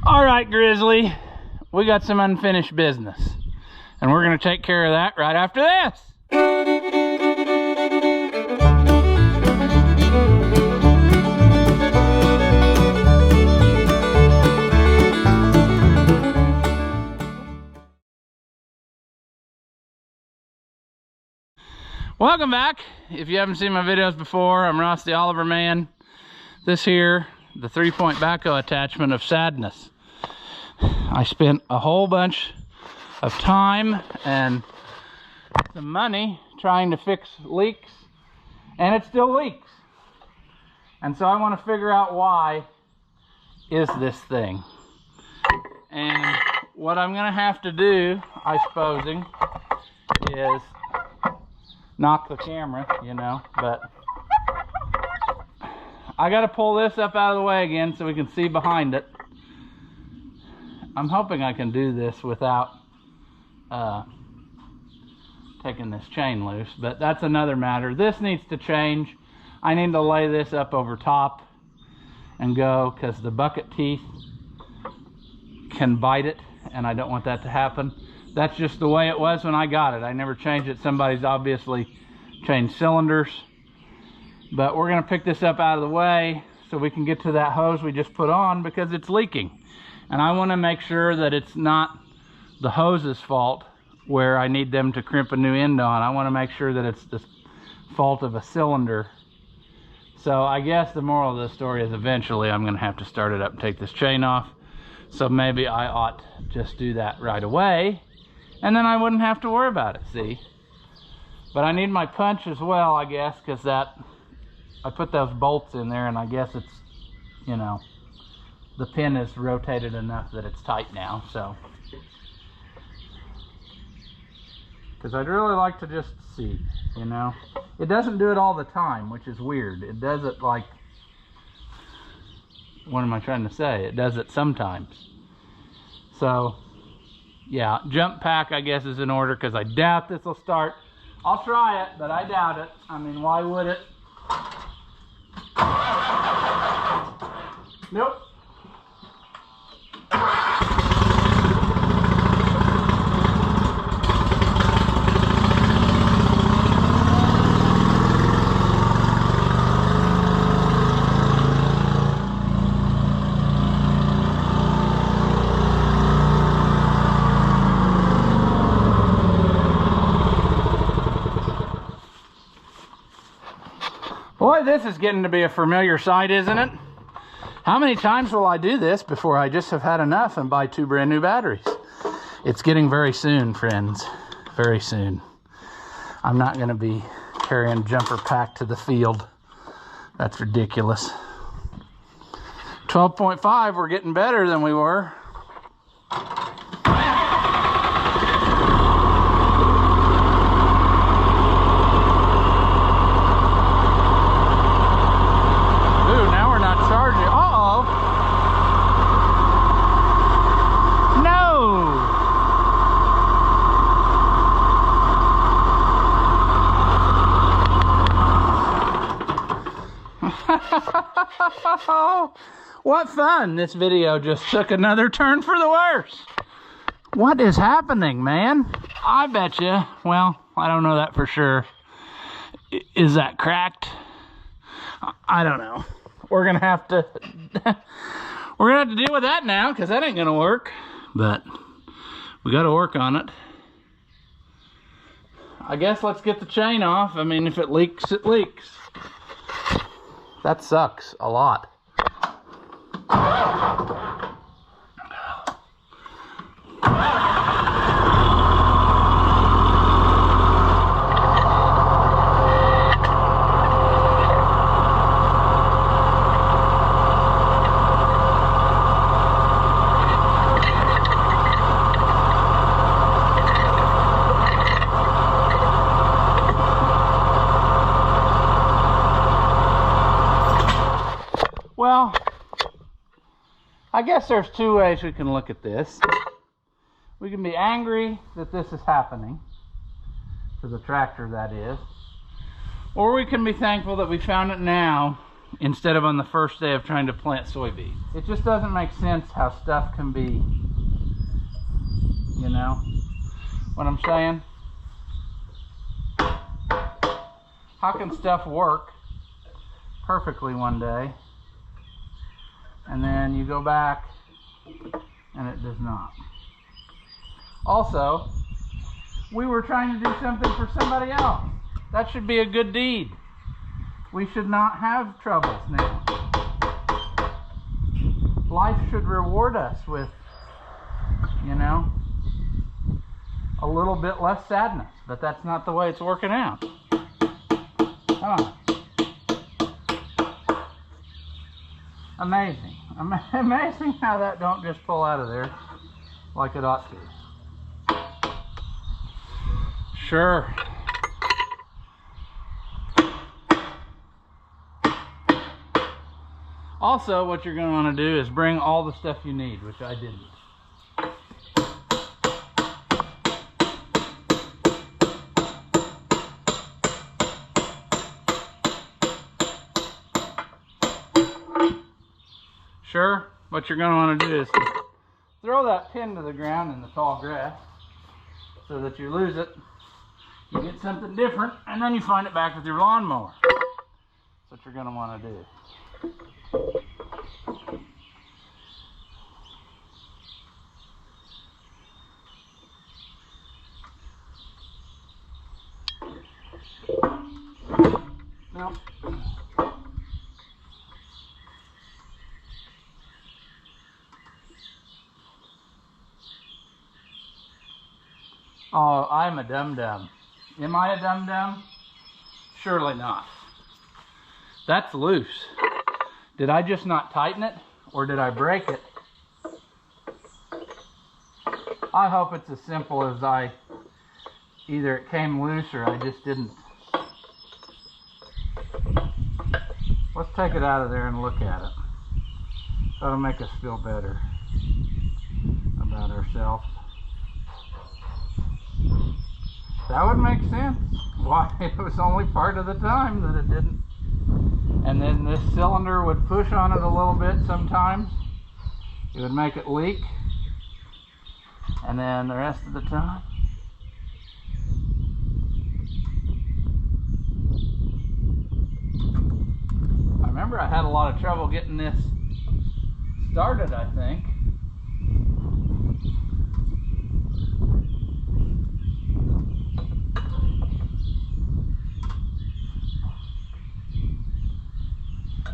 All right, Grizzly, we got some unfinished business, and we're going to take care of that right after this. Welcome back. If you haven't seen my videos before, I'm Ross the Oliver Man. This here, the 3-point backhoe attachment of sadness. I spent a whole bunch of time and some money trying to fix leaks, and it still leaks. And so I want to figure out why is this thing. And what I'm going to have to do, I supposing, is knock the camera, you know, but I got to pull this up out of the way again so we can see behind it. I'm hoping I can do this without taking this chain loose, but that's another matter. This needs to change. I need to lay this up over top and go, because the bucket teeth can bite it, and I don't want that to happen. That's just the way it was when I got it. I never changed it. Somebody's obviously changed cylinders, but we're going to pick this up out of the way so we can get to that hose we just put on, because it's leaking. And I want to make sure that it's not the hose's fault where I need them to crimp a new end on. I want to make sure that it's the fault of a cylinder. So I guess the moral of the story is eventually I'm going to have to start it up and take this chain off. So maybe I ought to just do that right away, and then I wouldn't have to worry about it, see? But I need my punch as well, I guess, because that, I put those bolts in there, and I guess it's, you know, the pin is rotated enough that it's tight now, so. Because I'd really like to just see, you know. It doesn't do it all the time, which is weird. It does it like, what am I trying to say? It does it sometimes. So, yeah, jump pack I guess is in order, because I doubt this will start. I'll try it, but I doubt it. I mean, why would it? Nope. Boy, this is getting to be a familiar sight, isn't it? How many times will I do this before I just have had enough and buy 2 brand new batteries? It's getting very soon, friends. Very soon. I'm not going to be carrying jumper pack to the field. That's ridiculous. 12.5, we're getting better than we were. What fun! This video just took another turn for the worse. What is happening, man? I bet you, well, I don't know that for sure. Is that cracked? I don't know. We're gonna have to deal with that now, because that ain't gonna work. But we got to work on it. I guess let's get the chain off. I mean, if it leaks, it leaks. That sucks a lot. Well, I guess there's 2 ways we can look at this. We can be angry that this is happening, to the tractor that is, or we can be thankful that we found it now instead of on the first day of trying to plant soybeans. It just doesn't make sense how stuff can be, you know what I'm saying? How can stuff work perfectly one day and then you go back and it does not? Also, we were trying to do something for somebody else. That should be a good deed. We should not have troubles now. Life should reward us with, you know, a little bit less sadness, but that's not the way it's working out. Come on. Amazing. Amazing how that don't just pull out of there like it ought to. Sure. Also, what you're going to want to do is bring all the stuff you need, which I didn't. Sure, what you're going to want to do is throw that pin to the ground in the tall grass so that you lose it. You get something different, and then you find it back with your lawnmower. That's what you're going to want to do. No. Oh, I'm a dum-dum. Am I a dum-dum? Surely not. That's loose. Did I just not tighten it, or did I break it? I hope it's as simple as either it came loose or I just didn't. Let's take it out of there and look at it. That'll make us feel better about ourselves. That would make sense. Why it was only part of the time that it didn't. And then this cylinder would push on it a little bit sometimes. It would make it leak. And then the rest of the time, I remember I had a lot of trouble getting this started, I think.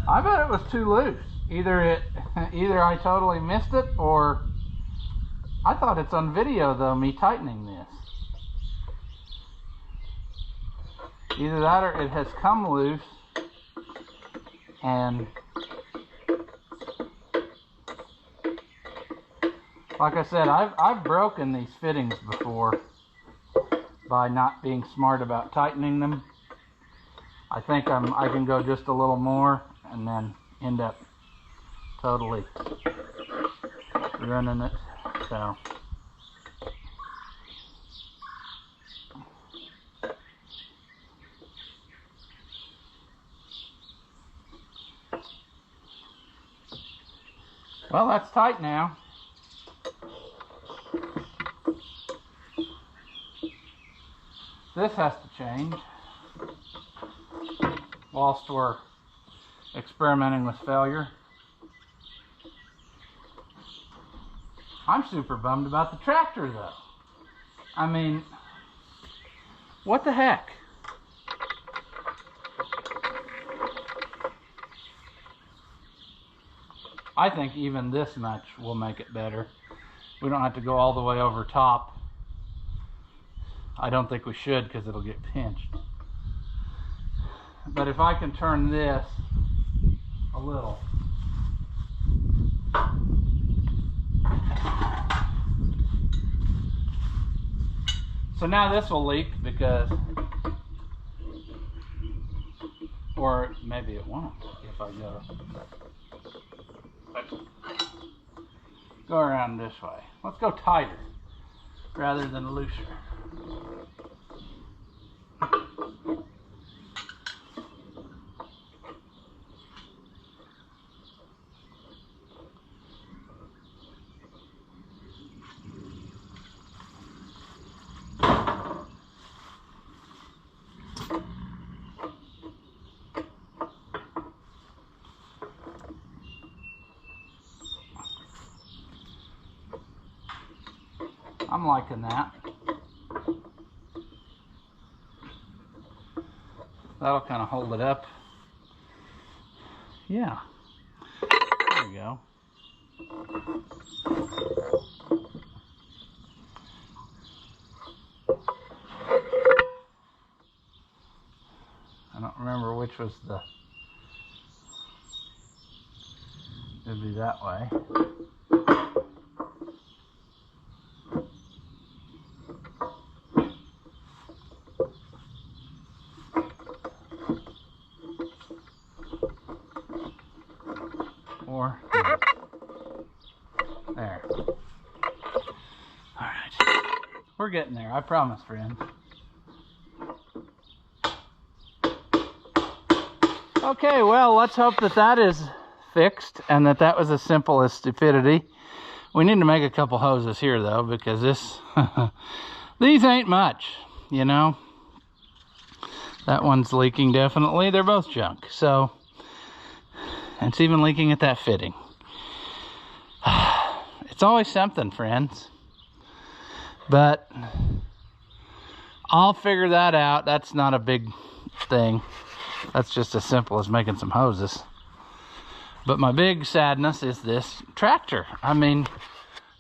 I bet it was too loose. Either I totally missed it, or I thought it's on video though, me tightening this. Either that or it has come loose and like I said, I've broken these fittings before by not being smart about tightening them. I think I can go just a little more and then end up totally running it. So well, that's tight now. This has to change whilst we're experimenting with failure. I'm super bummed about the tractor though. I mean, what the heck? I think even this much will make it better. We don't have to go all the way over top. I don't think we should because it'll get pinched. But if I can turn this a little. So now this will leak because, or maybe it won't if I go around this way. Let's go tighter rather than looser. I'm liking that. That'll kind of hold it up. Yeah. There we go. I don't remember which was the... It'd be that way. Or there. All right, we're getting there. I promise, friends. Okay, well, let's hope that that is fixed and that that was as simple as stupidity. We need to make a couple hoses here though, because this these ain't much, you know. That one's leaking definitely. They're both junk. So it's even leaking at that fitting. It's always something, friends. But I'll figure that out. That's not a big thing. That's just as simple as making some hoses. But my big sadness is this tractor. I mean,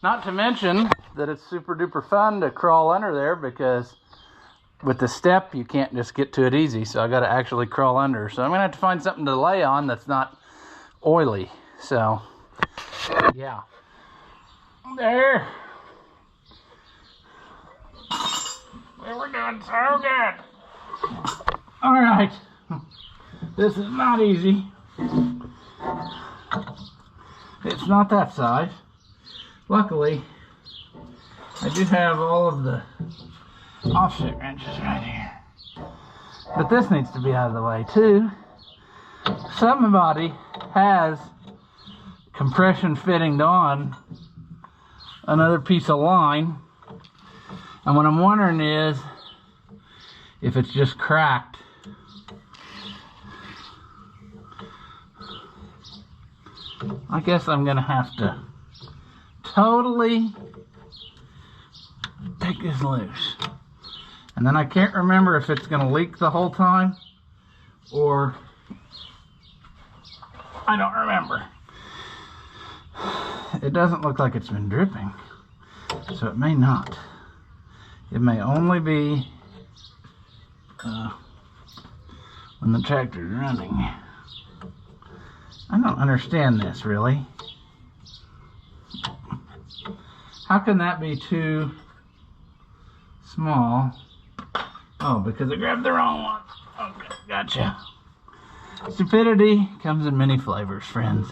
not to mention that it's super duper fun to crawl under there, because with the step you can't just get to it easy, so I got to actually crawl under. So I'm gonna have to find something to lay on that's not oily. So yeah, there. Well, we're doing so good. All right, this is not easy. It's not that size. Luckily, I do have all of the offset wrenches right here. But this needs to be out of the way too. Somebody has compression fittinged on another piece of line. And what I'm wondering is if it's just cracked. I guess I'm gonna have to totally take this loose. And then I can't remember if it's gonna leak the whole time or I don't remember. It doesn't look like it's been dripping, so it may not. It may only be when the tractor's running. I don't understand this, really. How can that be too small? Oh, because I grabbed the wrong one. Okay, gotcha. Stupidity comes in many flavors, friends.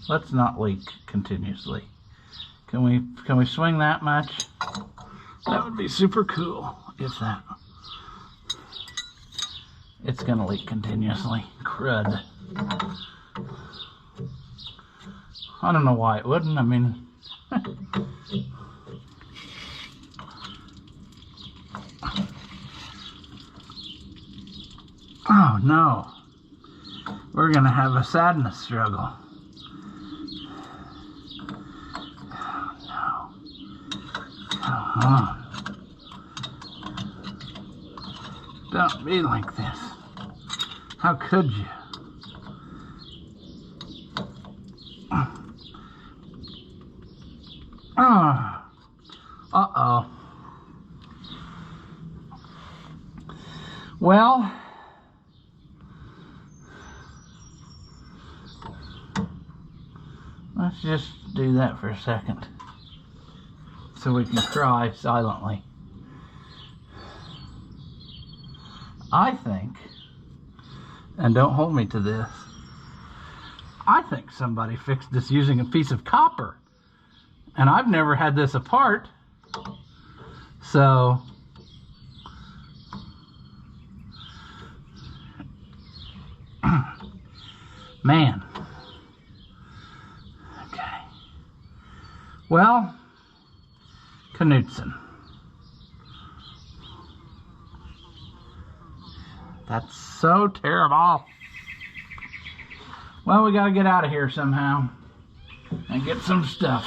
Let's not leak continuously. Can we swing that much? That would be super cool if that. It's gonna leak continuously. Crud. I don't know why it wouldn't. I mean, oh no. We're gonna have a sadness struggle. Oh no. Come on. Don't be like this. How could you? Oh. Uh-oh. Well, let's just do that for a second so we can cry silently. I think, and don't hold me to this, I think somebody fixed this using a piece of copper. And I've never had this apart. So, man. Okay. Well, Knudsen. That's so terrible. Well, we gotta get out of here somehow. and get some stuff.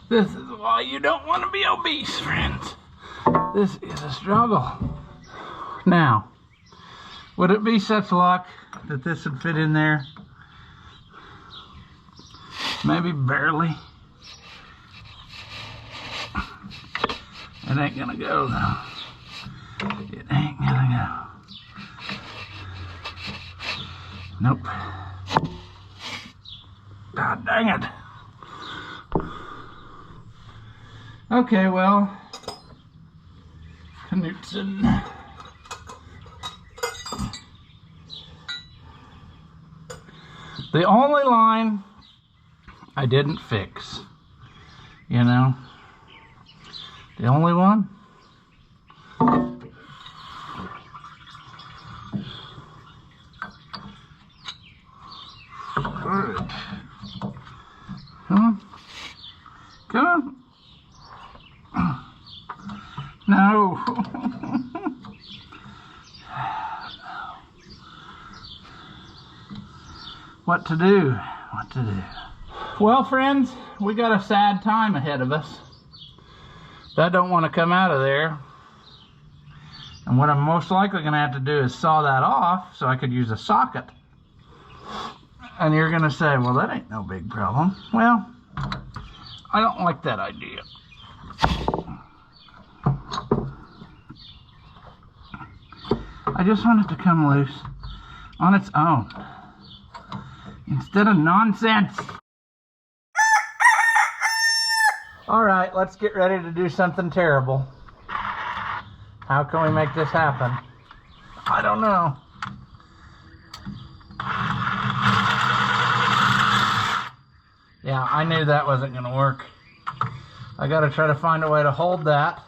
This is why you don't want to be obese, friends. This is a struggle. Now, would it be such luck that this would fit in there? Maybe barely. It ain't gonna go though. It ain't gonna go. Nope. God dang it. Okay, well, Knutson. The only line I didn't fix, you know, the only one. Good. Come on. Come on. No. What to do? What to do? Well, friends, we got a sad time ahead of us. That don't want to come out of there. And what I'm most likely going to have to do is saw that off so I could use a socket. And you're going to say, well, that ain't no big problem. Well, I don't like that idea. I just want it to come loose on its own, instead of nonsense. All right, let's get ready to do something terrible. How can we make this happen? I don't know. Yeah, I knew that wasn't going to work. I got to try to find a way to hold that.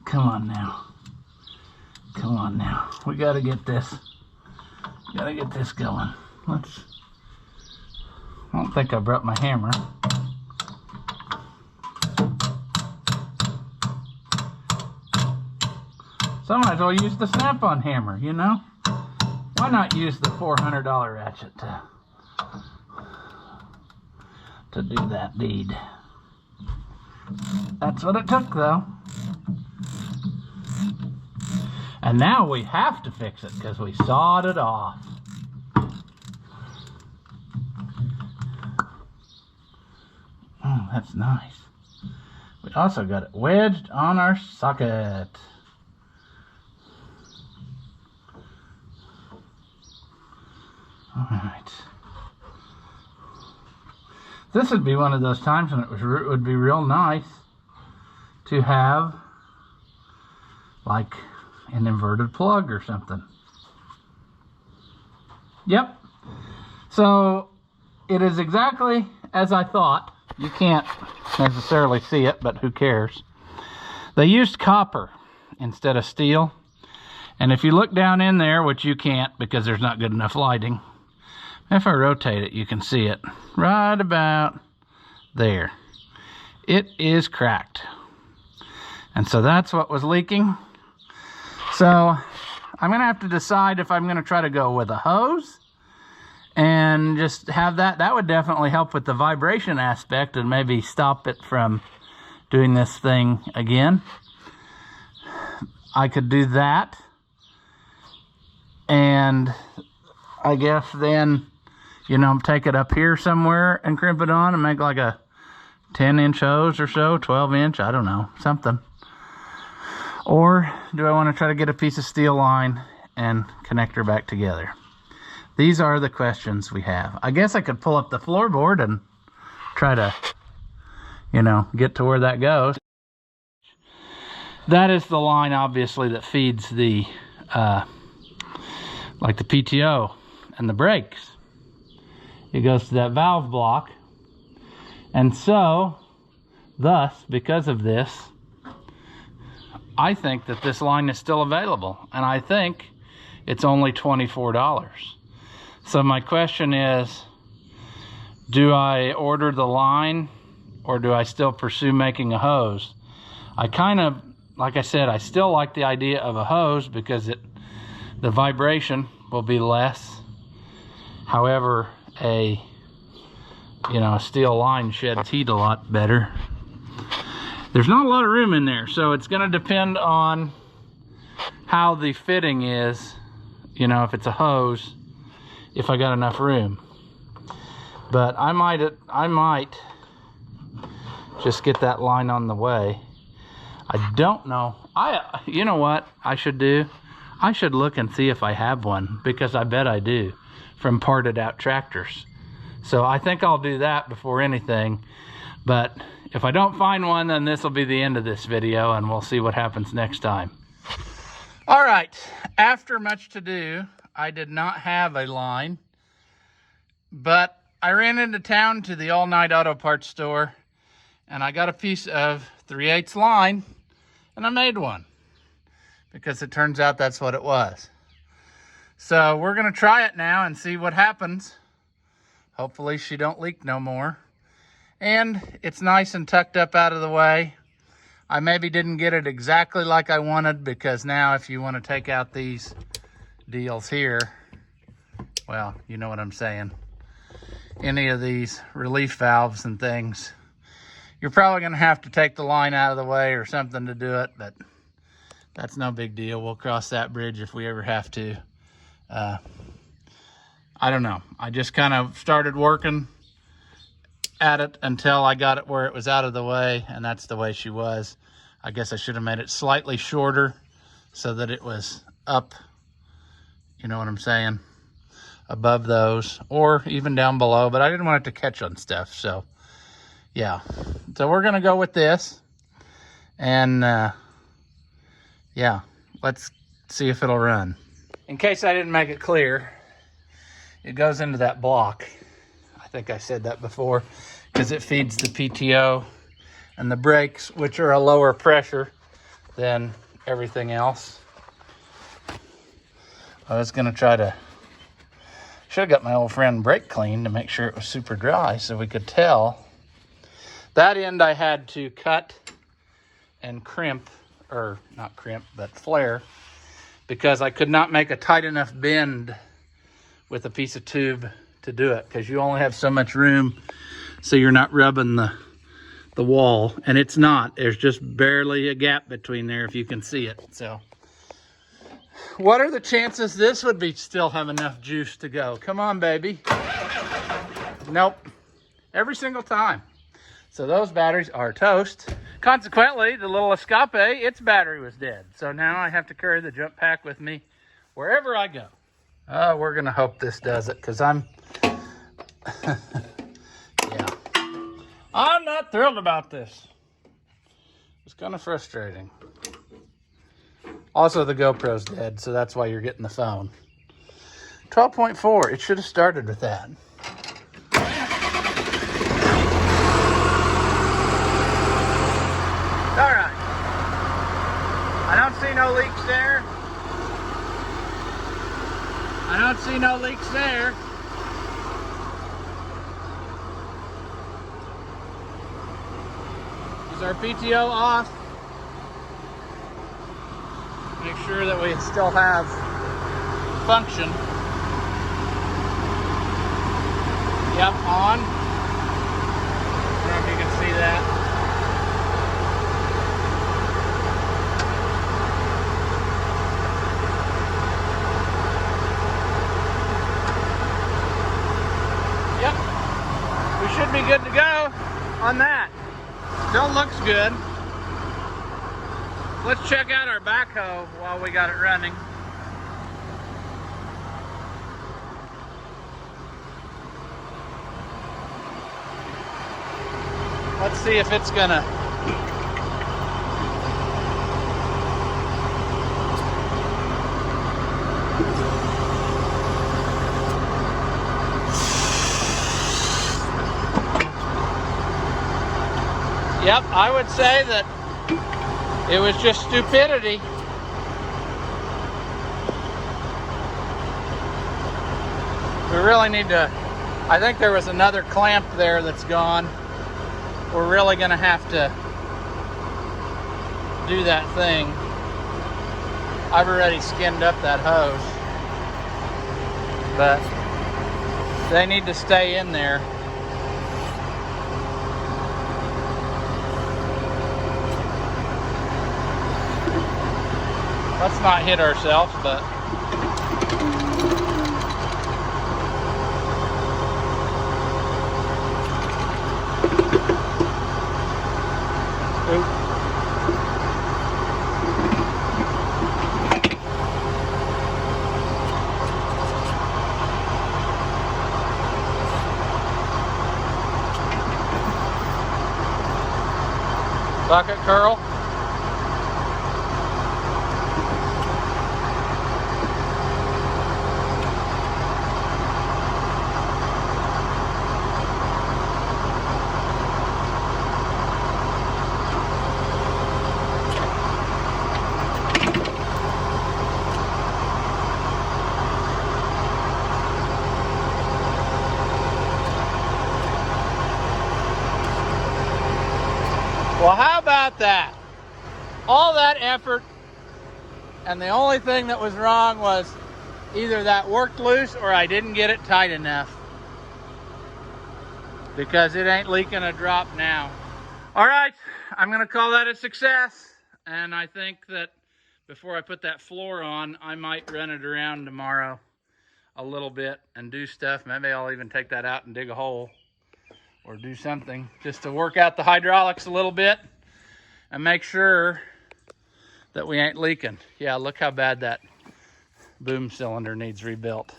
Come on now. Come on now. We got to get this. Got to get this going. Let's. I don't think I brought my hammer. So I might as well use the snap-on hammer, you know? Why not use the $400 ratchet to do that deed? That's what it took, though. And now we have to fix it because we sawed it off. Oh, that's nice. We also got it wedged on our socket. All right. This would be one of those times when it would be real nice to have like an inverted plug or something. Yep. So it is exactly as I thought. You can't necessarily see it, but who cares? They used copper instead of steel. And if you look down in there, which you can't because there's not good enough lighting, if I rotate it, you can see it right about there. It is cracked. And so that's what was leaking. So I'm going to have to decide if I'm going to try to go with a hose and just have that. That would definitely help with the vibration aspect and maybe stop it from doing this thing again. I could do that. And I guess then, you know, take it up here somewhere and crimp it on and make like a 10-inch hose or so, 12-inch, I don't know, something. Or do I want to try to get a piece of steel line and connect her back together? These are the questions we have. I guess I could pull up the floorboard and try to, you know, get to where that goes. That is the line, obviously, that feeds the, like the PTO and the brakes. It goes to that valve block. And so, thus, because of this, I think that this line is still available. And I think it's only $24. So my question is, do I order the line or do I still pursue making a hose? I kind of like I said, I still like the idea of a hose because the vibration will be less. However, a steel line sheds heat a lot better. There's not a lot of room in there, so it's going to depend on how the fitting is. If it's a hose, if I got enough room. But I might just get that line on the way. I don't know. You know what I should do? I should look and see if I have one, because I bet I do, from parted out tractors. So I think I'll do that before anything. But if I don't find one, then this will be the end of this video, and we'll see what happens next time. All right, after much to do, I did not have a line, but I ran into town to the All Night Auto Parts store, and I got a piece of 3/8 line, and I made one, because it turns out that's what it was. So we're gonna try it now and see what happens. Hopefully she don't leak no more. And it's nice and tucked up out of the way. I maybe didn't get it exactly like I wanted, because now if you want to take out these deals here, well, you know what I'm saying. Any of these relief valves and things, you're probably going to have to take the line out of the way or something to do it, but that's no big deal. We'll cross that bridge if we ever have to. I don't know. I just kind of started working at it until I got it where it was out of the way, and that's the way she was. I guess I should have made it slightly shorter so that it was up, you know what I'm saying, above those, or even down below, but I didn't want it to catch on stuff. So yeah, so we're gonna go with this, and yeah, let's see if it'll run. In case I didn't make it clear, it goes into that block. I think I said that before, because it feeds the PTO and the brakes, which are a lower pressure than everything else. I was gonna try to, should have got my old friend brake clean to make sure it was super dry so we could tell. That end I had to cut and crimp, or not crimp, but flare, because I could not make a tight enough bend with a piece of tube to do it, because you only have so much room, so you're not rubbing the wall, and it's not. There's just barely a gap between there if you can see it. So what are the chances this would be still have enough juice to go? Come on, baby. Nope. Every single time. So those batteries are toast. Consequently, the little Escape, its battery was dead. So now I have to carry the jump pack with me wherever I go. We're gonna hope this does it, because I'm yeah, I'm not thrilled about this. It's kind of frustrating. Also, the GoPro's dead, so that's why you're getting the phone. 12.4, it should have started with that. All right, I don't see no leaks there. I don't see no leaks there. Is our PTO off? Make sure that we still have function. Yep, on. I don't know if you can see that. Should be good to go on that. Still looks good. Let's check out our backhoe while we got it running. Let's see if it's gonna Yep, I would say that it was just stupidity. We really need to, I think there was another clamp there that's gone. We're really gonna have to do that thing. I've already skinned up that hose, but they need to stay in there. Let's not hit ourselves, but oop. Bucket curl. Well, how about that? All that effort, and the only thing that was wrong was either that worked loose or I didn't get it tight enough, because it ain't leaking a drop now. All right, I'm gonna call that a success, and I think that before I put that floor on, I might run it around tomorrow a little bit and do stuff. Maybe I'll even take that out and dig a hole or do something just to work out the hydraulics a little bit and make sure that we ain't leaking. Yeah, look how bad that boom cylinder needs rebuilt.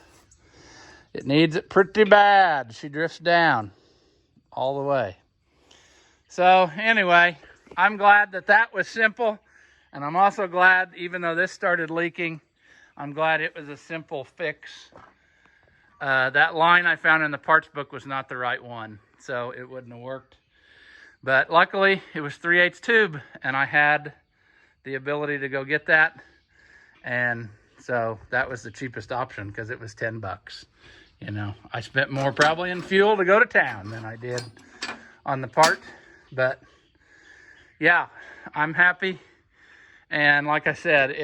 It needs it pretty bad. She drifts down all the way. So anyway, I'm glad that that was simple, and I'm also glad, even though this started leaking, I'm glad it was a simple fix. That line I found in the parts book was not the right one, so it wouldn't have worked. But luckily, it was 3/8 tube, and I had the ability to go get that. And so that was the cheapest option, because it was 10 bucks. You know, I spent more probably in fuel to go to town than I did on the part. But yeah, I'm happy. And like I said,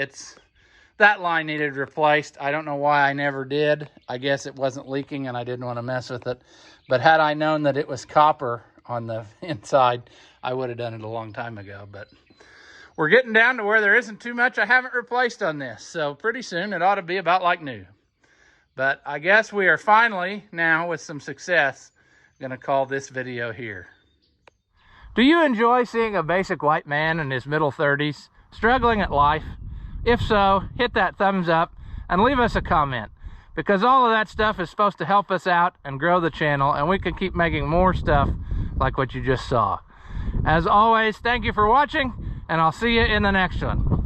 that line needed replaced. I don't know why I never did. I guess it wasn't leaking and I didn't want to mess with it. But had I known that it was copper on the inside, I would have done it a long time ago. But we're getting down to where there isn't too much I haven't replaced on this. So pretty soon it ought to be about like new. But I guess we are finally, now with some success, going to call this video here. Do you enjoy seeing a basic white man in his middle 30s struggling at life? If so, hit that thumbs up and leave us a comment, because all of that stuff is supposed to help us out and grow the channel, and we can keep making more stuff like what you just saw. As always, thank you for watching, and I'll see you in the next one.